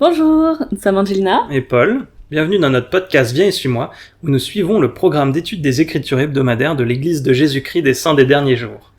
Bonjour, nous sommes Angelina et Paul. Bienvenue dans notre podcast Viens et suis-moi, où nous suivons le programme d'études des Écritures hebdomadaires de l'Église de Jésus-Christ des Saints des Derniers Jours.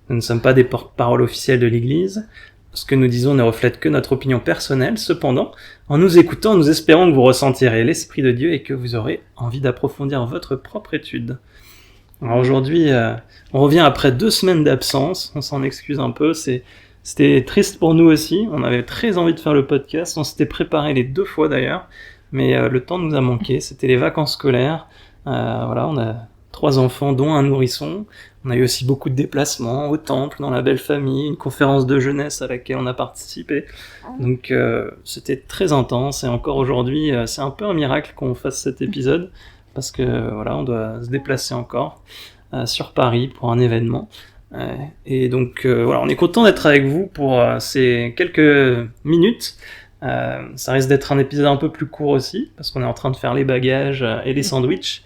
Nous ne sommes pas des porte-parole officiels de l'Église. Ce que nous disons ne reflète que notre opinion personnelle. Cependant, en nous écoutant, nous espérons que vous ressentirez l'Esprit de Dieu et que vous aurez envie d'approfondir votre propre étude. Alors aujourd'hui, on revient après 2 semaines d'absence. On s'en excuse un peu. C'était triste pour nous aussi. On avait très envie de faire le podcast. On s'était préparé les 2 fois d'ailleurs. Mais le temps nous a manqué. C'était les vacances scolaires. Voilà, on a 3 enfants, dont un nourrisson. On a eu aussi beaucoup de déplacements au temple, dans la belle famille, une conférence de jeunesse à laquelle on a participé. Donc c'était très intense. Et encore aujourd'hui, c'est un peu un miracle qu'on fasse cet épisode. Parce que voilà, on doit se déplacer encore sur Paris pour un événement. Et donc voilà, on est content d'être avec vous pour ces quelques minutes. Ça risque d'être un épisode un peu plus court aussi, parce qu'on est en train de faire les bagages et les sandwichs.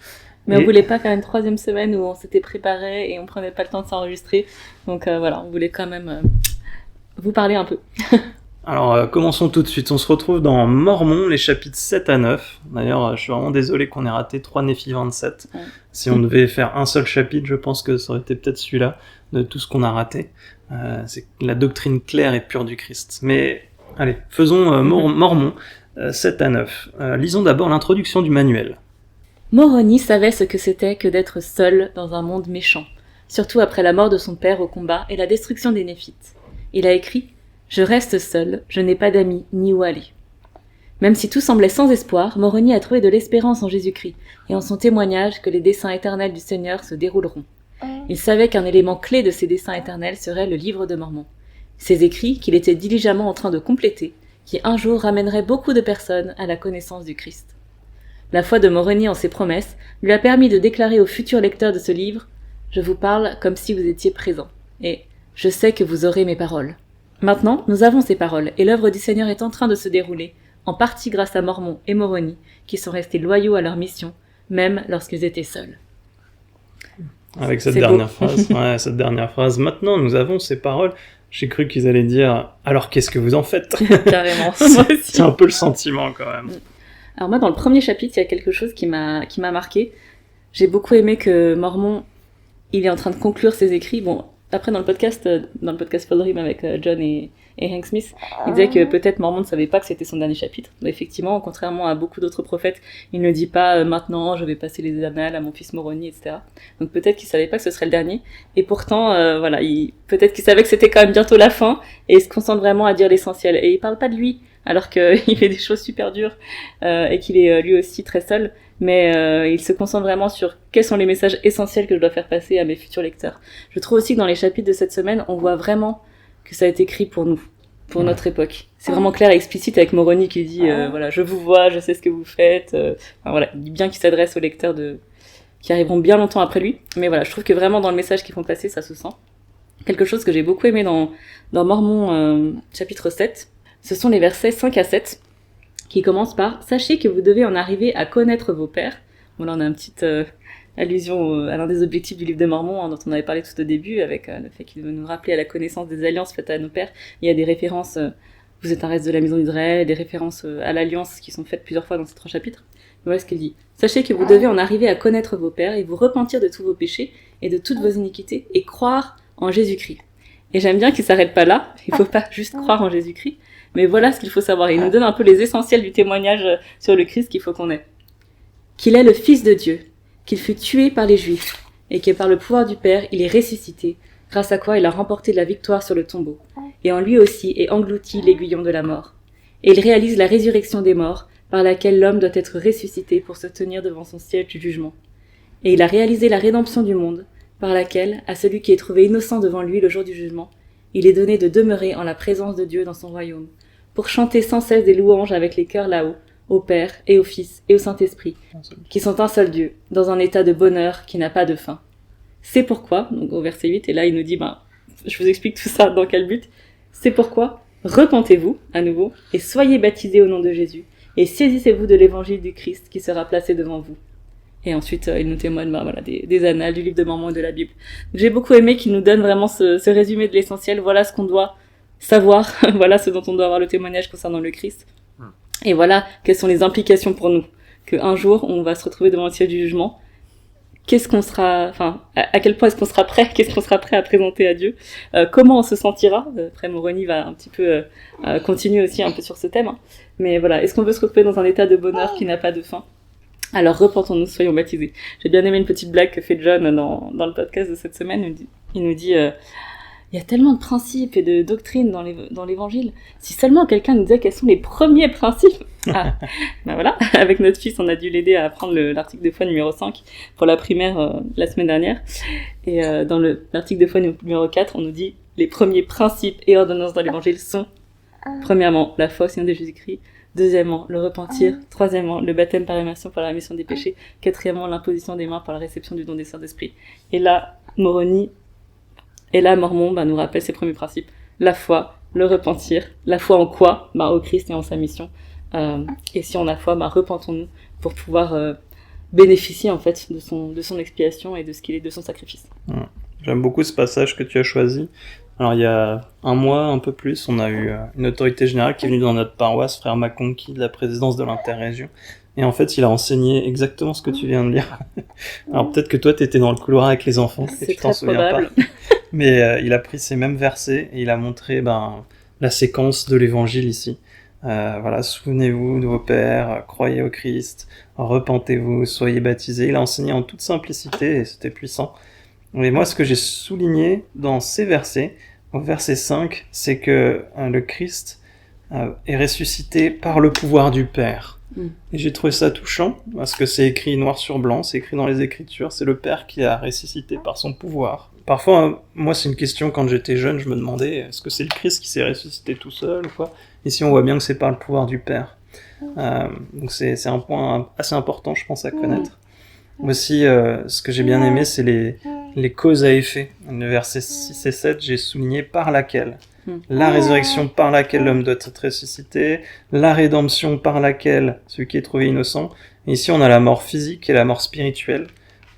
Mais on voulait pas faire une 3e semaine où on s'était préparé et on prenait pas le temps de s'enregistrer. Donc voilà, on voulait quand même vous parler un peu. Alors commençons tout de suite. On se retrouve dans Mormon, les chapitres 7 à 9. D'ailleurs, je suis vraiment désolé qu'on ait raté 3 Néphi 27. Ouais. Si on devait faire un seul chapitre, je pense que ça aurait été peut-être celui-là, de tout ce qu'on a raté. C'est la doctrine claire et pure du Christ. Mais allez, faisons Mormon 7 à 9. Lisons d'abord l'introduction du manuel. Moroni savait ce que c'était que d'être seul dans un monde méchant, surtout après la mort de son père au combat et la destruction des Néphites. Il a écrit « Je reste seul, je n'ai pas d'amis ni où aller ». Même si tout semblait sans espoir, Moroni a trouvé de l'espérance en Jésus-Christ et en son témoignage que les desseins éternels du Seigneur se dérouleront. Il savait qu'un élément clé de ces desseins éternels serait le livre de Mormon. Ces écrits qu'il était diligemment en train de compléter, qui un jour ramèneraient beaucoup de personnes à la connaissance du Christ. La foi de Moroni en ses promesses lui a permis de déclarer aux futurs lecteurs de ce livre « Je vous parle comme si vous étiez présents, et je sais que vous aurez mes paroles ». Maintenant, nous avons ces paroles, et l'œuvre du Seigneur est en train de se dérouler, en partie grâce à Mormon et Moroni, qui sont restés loyaux à leur mission, même lorsqu'ils étaient seuls. Avec cette dernière phrase, maintenant nous avons ces paroles, j'ai cru qu'ils allaient dire « Alors qu'est-ce que vous en faites ?» Carrément, moi aussi. C'est un peu le sentiment quand même. Alors moi, dans le premier chapitre, il y a quelque chose qui m'a marqué. J'ai beaucoup aimé que Mormon, il est en train de conclure ses écrits. Bon, après dans le podcast Paul Dream avec John et Hank Smith, il disait que peut-être Mormon ne savait pas que c'était son dernier chapitre. Mais effectivement, contrairement à beaucoup d'autres prophètes, il ne dit pas maintenant je vais passer les annales à mon fils Moroni, etc. Donc peut-être qu'il savait pas que ce serait le dernier. Et pourtant, voilà, peut-être qu'il savait que c'était quand même bientôt la fin et il se concentre vraiment à dire l'essentiel. Et il parle pas de lui, alors qu'il fait des choses super dures et qu'il est lui aussi très seul. Mais il se concentre vraiment sur quels sont les messages essentiels que je dois faire passer à mes futurs lecteurs. Je trouve aussi que dans les chapitres de cette semaine, on voit vraiment que ça a été écrit pour nous, pour notre époque. C'est vraiment clair et explicite avec Moroni qui dit voilà, je vous vois, je sais ce que vous faites. Enfin, voilà, il dit bien qu'il s'adresse aux lecteurs qui arriveront bien longtemps après lui. Mais voilà, je trouve que vraiment dans le message qu'ils font passer, ça se sent. Quelque chose que j'ai beaucoup aimé dans Mormon chapitre 7, ce sont les versets 5 à 7. Qui commence par « Sachez que vous devez en arriver à connaître vos pères ». Bon là on a une petite allusion à l'un des objectifs du livre de Mormon dont on avait parlé tout au début avec le fait qu'il veut nous rappeler à la connaissance des alliances faites à nos pères. Il y a des références « Vous êtes un reste de la maison d'Israël », des références à l'alliance qui sont faites plusieurs fois dans ces 3 chapitres. Mais voilà ce qu'il dit « Sachez que vous devez en arriver à connaître vos pères et vous repentir de tous vos péchés et de toutes vos iniquités et croire en Jésus-Christ. » Et j'aime bien qu'il s'arrête pas là, il faut pas juste croire en Jésus-Christ, mais voilà ce qu'il faut savoir. Il nous donne un peu les essentiels du témoignage sur le Christ qu'il faut qu'on ait. Qu'il est le Fils de Dieu, qu'il fut tué par les Juifs, et que par le pouvoir du Père, il est ressuscité, grâce à quoi il a remporté la victoire sur le tombeau, et en lui aussi est englouti l'aiguillon de la mort. Et il réalise la résurrection des morts, par laquelle l'homme doit être ressuscité pour se tenir devant son siège du jugement. Et il a réalisé la rédemption du monde, par laquelle, à celui qui est trouvé innocent devant lui le jour du jugement, il est donné de demeurer en la présence de Dieu dans son royaume, pour chanter sans cesse des louanges avec les cœurs là-haut, au Père et au Fils et au Saint-Esprit, qui sont un seul Dieu, dans un état de bonheur qui n'a pas de fin. C'est pourquoi, donc au verset 8, et là il nous dit, je vous explique tout ça dans quel but, c'est pourquoi, repentez-vous, à nouveau, et soyez baptisés au nom de Jésus, et saisissez-vous de l'évangile du Christ qui sera placé devant vous. Et ensuite, il nous témoigne des annales, du livre de Mormon et de la Bible. Donc, j'ai beaucoup aimé qu'il nous donne vraiment ce résumé de l'essentiel. Voilà ce qu'on doit savoir, voilà ce dont on doit avoir le témoignage concernant le Christ. Et voilà, quelles sont les implications pour nous. Qu'un jour, on va se retrouver devant le ciel du jugement. Qu'est-ce qu'on sera, enfin, à quel point est-ce qu'on sera prêt? Qu'est-ce qu'on sera prêt à présenter à Dieu? Comment on se sentira? Après, Moroni va un petit peu continuer aussi un peu sur ce thème. Hein. Mais voilà, est-ce qu'on veut se retrouver dans un état de bonheur qui n'a pas de fin? Alors repentons-nous, soyons baptisés. J'ai bien aimé une petite blague que fait John dans le podcast de cette semaine. Il nous dit il y a tellement de principes et de doctrines dans l'évangile. Si seulement quelqu'un nous disait quels sont les premiers principes. Ah, ben voilà, avec notre fils, on a dû l'aider à apprendre l'article de foi numéro 5 pour la primaire la semaine dernière. Et dans l'article de foi numéro 4, on nous dit les premiers principes et ordonnances dans l'évangile sont premièrement, la foi au Seigneur de Jésus-Christ. Deuxièmement, le repentir. Troisièmement, le baptême par immersion pour la rémission des péchés. Quatrièmement, l'imposition des mains pour la réception du don des sœurs d'esprit. Et là, Moroni, Mormon nous rappelle ces premiers principes. La foi, le repentir. La foi en quoi? Au Christ et en sa mission. Et si on a foi, repentons-nous pour pouvoir bénéficier en fait de son expiation et de ce qu'il est, de son sacrifice. J'aime beaucoup ce passage que tu as choisi. Alors il y a un mois, un peu plus, on a eu une autorité générale qui est venue dans notre paroisse, frère Maconqui, de la présidence de l'interrégion. Et en fait, il a enseigné exactement ce que tu viens de lire. Alors peut-être que toi, t'étais dans le couloir avec les enfants et tu t'en souviens pas. Mais il a pris ces mêmes versets et il a montré la séquence de l'évangile ici. Voilà, souvenez-vous de vos pères, croyez au Christ, repentez-vous, soyez baptisés. Il a enseigné en toute simplicité et c'était puissant. Et moi, ce que j'ai souligné dans ces versets, au verset 5, c'est que le Christ est ressuscité par le pouvoir du Père. Et j'ai trouvé ça touchant, parce que c'est écrit noir sur blanc, c'est écrit dans les Écritures, c'est le Père qui a ressuscité par son pouvoir. Parfois, moi, c'est une question, quand j'étais jeune, je me demandais, est-ce que c'est le Christ qui s'est ressuscité tout seul ou quoi? Ici, on voit bien que c'est par le pouvoir du Père. Donc c'est un point assez important, je pense, à connaître. Aussi, ce que j'ai bien aimé, c'est les causes à effet. Le verset 6 et 7, j'ai souligné par laquelle. La résurrection par laquelle l'homme doit être ressuscité, la rédemption par laquelle celui qui est trouvé innocent. Et ici, on a la mort physique et la mort spirituelle.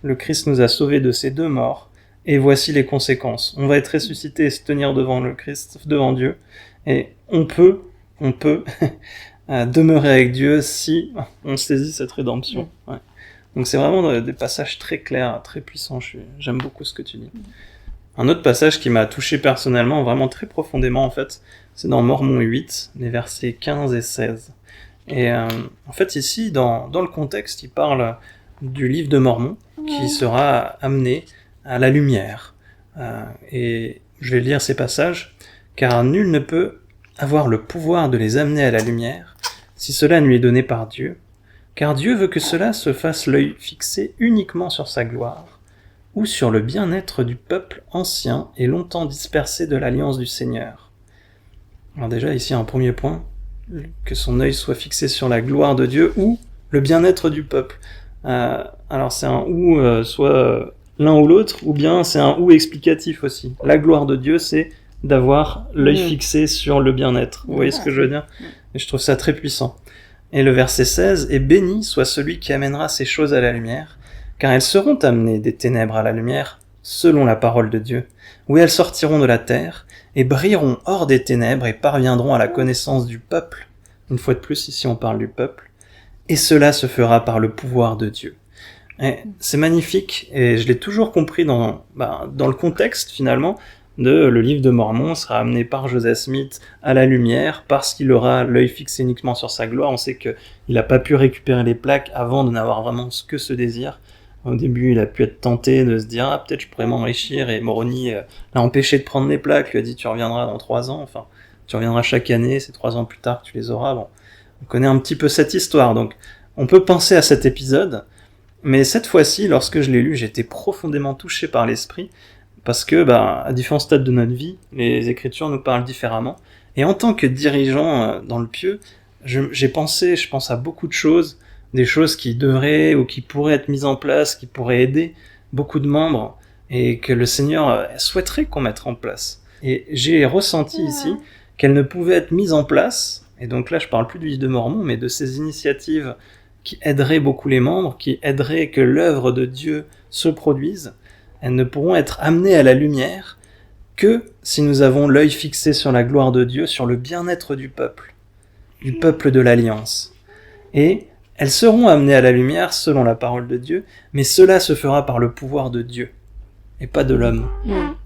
Le Christ nous a sauvés de ces deux morts. Et voici les conséquences. On va être ressuscité et se tenir devant le Christ, devant Dieu. Et on peut demeurer avec Dieu si on saisit cette rédemption. Ouais. Donc c'est vraiment des passages très clairs, très puissants. J'aime beaucoup ce que tu dis. Un autre passage qui m'a touché personnellement, vraiment très profondément en fait, c'est dans Mormon 8, les versets 15 et 16. Et en fait ici, dans le contexte, il parle du livre de Mormon qui sera amené à la lumière. Et je vais lire ces passages, car nul ne peut avoir le pouvoir de les amener à la lumière si cela ne lui est donné par Dieu, car Dieu veut que cela se fasse l'œil fixé uniquement sur sa gloire, ou sur le bien-être du peuple ancien et longtemps dispersé de l'alliance du Seigneur. Alors déjà, ici, un premier point, que son œil soit fixé sur la gloire de Dieu ou le bien-être du peuple. Alors c'est un ou, soit l'un ou l'autre, ou bien c'est un ou explicatif aussi. La gloire de Dieu, c'est d'avoir l'œil fixé sur le bien-être. Vous voyez ce que je veux dire? Et je trouve ça très puissant. Et le verset 16, « Et béni soit celui qui amènera ces choses à la lumière, car elles seront amenées des ténèbres à la lumière, selon la parole de Dieu, où elles sortiront de la terre, et brilleront hors des ténèbres, et parviendront à la connaissance du peuple. » Une fois de plus, ici on parle du peuple. « Et cela se fera par le pouvoir de Dieu. » Et c'est magnifique, et je l'ai toujours compris dans le contexte, finalement, le livre de Mormon sera amené par Joseph Smith à la lumière parce qu'il aura l'œil fixé uniquement sur sa gloire. On sait qu'il n'a pas pu récupérer les plaques avant de n'avoir vraiment que ce désir. Au début, il a pu être tenté de se dire « peut-être je pourrais m'enrichir » et Moroni l'a empêché de prendre les plaques, lui a dit « tu reviendras dans 3 ans, enfin, tu reviendras chaque année, c'est 3 ans plus tard que tu les auras. » Bon, on connaît un petit peu cette histoire, donc on peut penser à cet épisode, mais cette fois-ci, lorsque je l'ai lu, j'étais profondément touché par l'esprit, parce que, à différents stades de notre vie, les Écritures nous parlent différemment. Et en tant que dirigeant dans le pieux, je pense à beaucoup de choses, des choses qui devraient ou qui pourraient être mises en place, qui pourraient aider beaucoup de membres, et que le Seigneur souhaiterait qu'on mette en place. Et j'ai ressenti ici qu'elles ne pouvaient être mises en place, et donc là je parle plus du livre de Mormon, mais de ces initiatives qui aideraient beaucoup les membres, qui aideraient que l'œuvre de Dieu se produise. Elles ne pourront être amenées à la lumière que si nous avons l'œil fixé sur la gloire de Dieu, sur le bien-être du peuple. du peuple de l'Alliance. Et elles seront amenées à la lumière selon la parole de Dieu, mais cela se fera par le pouvoir de Dieu, et pas de l'homme.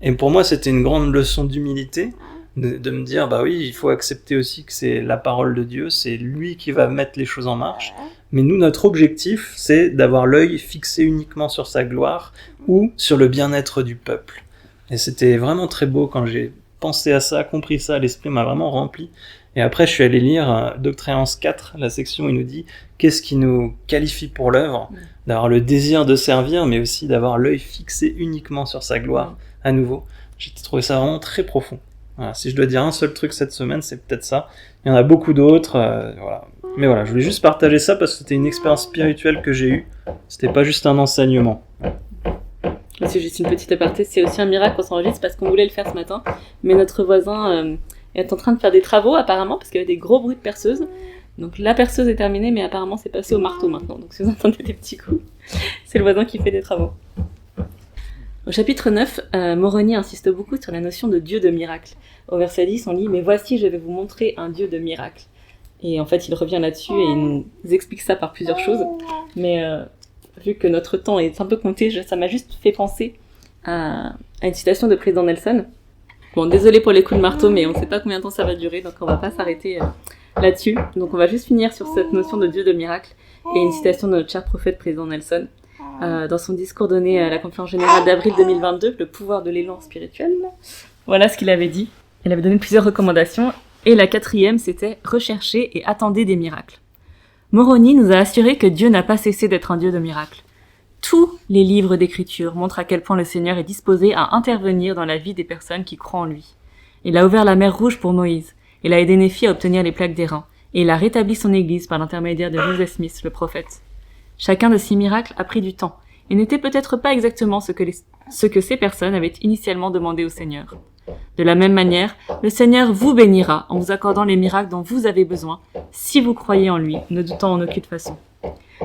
Et pour moi, c'était une grande leçon d'humilité, de me dire, bah oui, il faut accepter aussi que c'est la parole de Dieu, c'est lui qui va mettre les choses en marche, mais nous, notre objectif, c'est d'avoir l'œil fixé uniquement sur sa gloire, ou sur le bien-être du peuple. Et c'était vraiment très beau quand j'ai pensé à ça, compris ça, l'esprit m'a vraiment rempli. Et après, je suis allé lire Doctréance 4, la section où il nous dit qu'est-ce qui nous qualifie pour l'œuvre, d'avoir le désir de servir, mais aussi d'avoir l'œil fixé uniquement sur sa gloire, à nouveau. J'ai trouvé ça vraiment très profond. Voilà, si je dois dire un seul truc cette semaine, c'est peut-être ça. Il y en a beaucoup d'autres, voilà. Mais voilà, je voulais juste partager ça parce que c'était une expérience spirituelle que j'ai eue. C'était pas juste un enseignement. C'est juste une petite aparté, c'est aussi un miracle qu'on s'enregistre parce qu'on voulait le faire ce matin, mais notre voisin est en train de faire des travaux apparemment parce qu'il y avait des gros bruits de perceuse. Donc la perceuse est terminée, mais apparemment c'est passé au marteau maintenant. Donc si vous entendez des petits coups, c'est le voisin qui fait des travaux. Au chapitre 9, Moroni insiste beaucoup sur la notion de Dieu de miracle. Au verset 10, on lit « Mais voici, je vais vous montrer un Dieu de miracle ». Et en fait, il revient là-dessus et il nous explique ça par plusieurs choses. Mais vu que notre temps est un peu compté, ça m'a juste fait penser à une citation de président Nelson. Bon, désolé pour les coups de marteau, mais on ne sait pas combien de temps ça va durer, donc on va pas s'arrêter là-dessus. Donc on va juste finir sur cette notion de Dieu de miracle et une citation de notre cher prophète président Nelson. Dans son discours donné à la conférence générale d'avril 2022, le pouvoir de l'élan spirituel, voilà ce qu'il avait dit. Il avait donné plusieurs recommandations, et la 4e, c'était « Recherchez et attendez des miracles ». Moroni nous a assuré que Dieu n'a pas cessé d'être un Dieu de miracles. Tous les livres d'écriture montrent à quel point le Seigneur est disposé à intervenir dans la vie des personnes qui croient en lui. Il a ouvert la mer Rouge pour Moïse, il a aidé Néphi à obtenir les plaques d'airain, et il a rétabli son église par l'intermédiaire de Joseph Smith, le prophète. Chacun de ces miracles a pris du temps, et n'était peut-être pas exactement ce que ces personnes avaient initialement demandé au Seigneur. De la même manière, le Seigneur vous bénira en vous accordant les miracles dont vous avez besoin, si vous croyez en lui, ne doutant en aucune façon.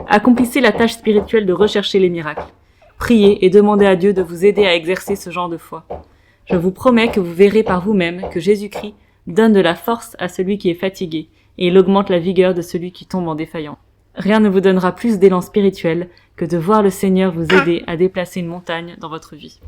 Accomplissez la tâche spirituelle de rechercher les miracles. Priez et demandez à Dieu de vous aider à exercer ce genre de foi. Je vous promets que vous verrez par vous-même que Jésus-Christ donne de la force à celui qui est fatigué, et il augmente la vigueur de celui qui tombe en défaillant. Rien ne vous donnera plus d'élan spirituel que de voir le Seigneur vous aider à déplacer une montagne dans votre vie.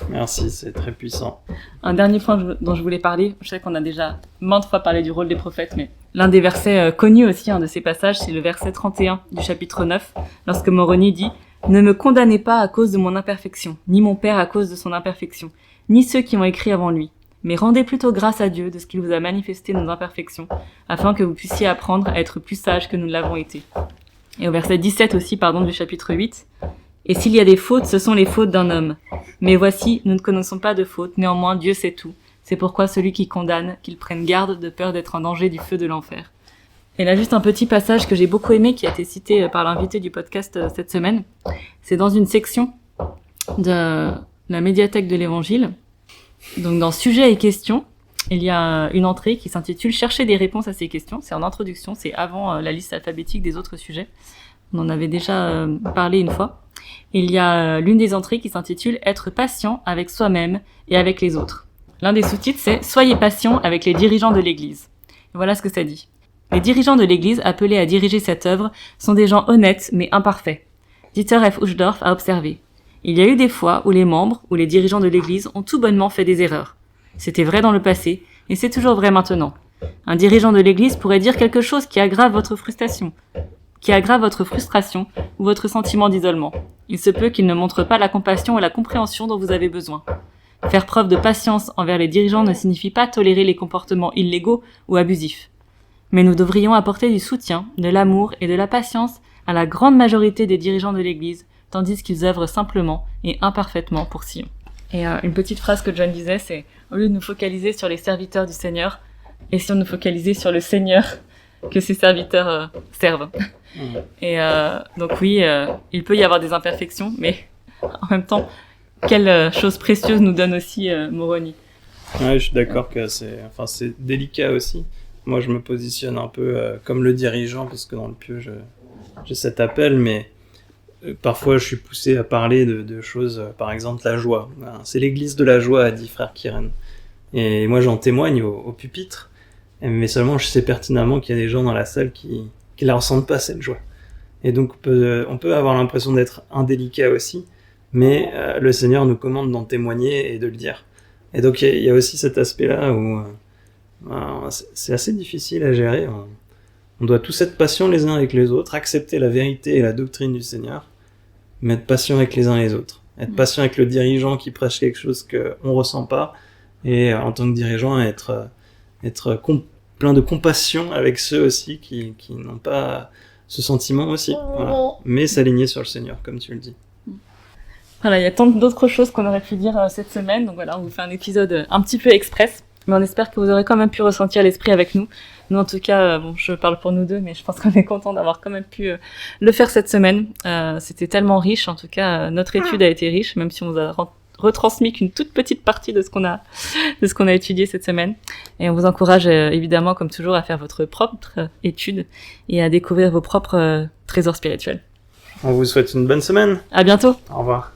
Merci, c'est très puissant. Un dernier point dont je voulais parler, je sais qu'on a déjà maintes fois parlé du rôle des prophètes, mais l'un des versets connus aussi de ces passages, c'est le verset 31 du chapitre 9, lorsque Moroni dit « Ne me condamnez pas à cause de mon imperfection, ni mon Père à cause de son imperfection, ni ceux qui ont écrit avant lui, mais rendez plutôt grâce à Dieu de ce qu'il vous a manifesté nos imperfections, afin que vous puissiez apprendre à être plus sages que nous l'avons été. » Et au verset 17 aussi, du chapitre 8, « Et s'il y a des fautes, ce sont les fautes d'un homme. Mais voici, nous ne connaissons pas de faute, néanmoins Dieu sait tout. C'est pourquoi celui qui condamne, qu'il prenne garde de peur d'être en danger du feu de l'enfer. » Et là, juste un petit passage que j'ai beaucoup aimé, qui a été cité par l'invité du podcast cette semaine. C'est dans une section de la médiathèque de l'Évangile. Donc dans Sujets et questions, il y a une entrée qui s'intitule « Chercher des réponses à ces questions ». C'est en introduction, c'est avant la liste alphabétique des autres sujets. On en avait déjà parlé une fois. Et il y a l'une des entrées qui s'intitule « Être patient avec soi-même et avec les autres ». L'un des sous-titres, c'est « Soyez patient avec les dirigeants de l'Église ». Et voilà ce que ça dit. Les dirigeants de l'Église appelés à diriger cette œuvre sont des gens honnêtes mais imparfaits. Dieter F. Uchtdorf a observé. Il y a eu des fois où les membres ou les dirigeants de l'Église ont tout bonnement fait des erreurs. C'était vrai dans le passé, et c'est toujours vrai maintenant. Un dirigeant de l'Église pourrait dire quelque chose qui aggrave votre frustration ou votre sentiment d'isolement. Il se peut qu'il ne montre pas la compassion et la compréhension dont vous avez besoin. Faire preuve de patience envers les dirigeants ne signifie pas tolérer les comportements illégaux ou abusifs. Mais nous devrions apporter du soutien, de l'amour et de la patience à la grande majorité des dirigeants de l'Église, tandis qu'ils œuvrent simplement et imparfaitement pour Sion. Et une petite phrase que John disait, c'est « Au lieu de nous focaliser sur les serviteurs du Seigneur, essayons de nous focaliser sur le Seigneur que ses serviteurs servent. » Et donc oui, il peut y avoir des imperfections, mais en même temps, quelle chose précieuse nous donne aussi Moroni. Ouais, je suis d'accord que c'est délicat aussi. Moi, je me positionne un peu comme le dirigeant, parce que dans le pieu, j'ai cet appel, mais parfois, je suis poussé à parler de choses, par exemple, la joie. C'est l'église de la joie, a dit frère Kiren. Et moi, j'en témoigne au pupitre. Mais seulement je sais pertinemment qu'il y a des gens dans la salle qui la ressentent pas, cette joie. Et donc on peut avoir l'impression d'être indélicat aussi, mais le Seigneur nous commande d'en témoigner et de le dire. Et donc il y a aussi cet aspect-là où c'est assez difficile à gérer. On doit tous être patients les uns avec les autres, accepter la vérité et la doctrine du Seigneur, mais être patient avec les uns les autres. Être patient avec le dirigeant qui prêche quelque chose qu'on ressent pas, et en tant que dirigeant, être plein de compassion avec ceux aussi qui n'ont pas ce sentiment aussi. Voilà. Mais s'aligner sur le Seigneur, comme tu le dis. Voilà, il y a tant d'autres choses qu'on aurait pu dire cette semaine, donc voilà, on vous fait un épisode un petit peu express, mais on espère que vous aurez quand même pu ressentir l'esprit avec nous. Nous, en tout cas, bon, je parle pour nous deux, mais je pense qu'on est content d'avoir quand même pu le faire cette semaine. C'était tellement riche, en tout cas, notre étude a été riche, même si on vous a retransmis qu'une toute petite partie de ce qu'on a étudié cette semaine. Et on vous encourage évidemment, comme toujours, à faire votre propre étude et à découvrir vos propres trésors spirituels. On vous souhaite une bonne semaine. À bientôt. Au revoir.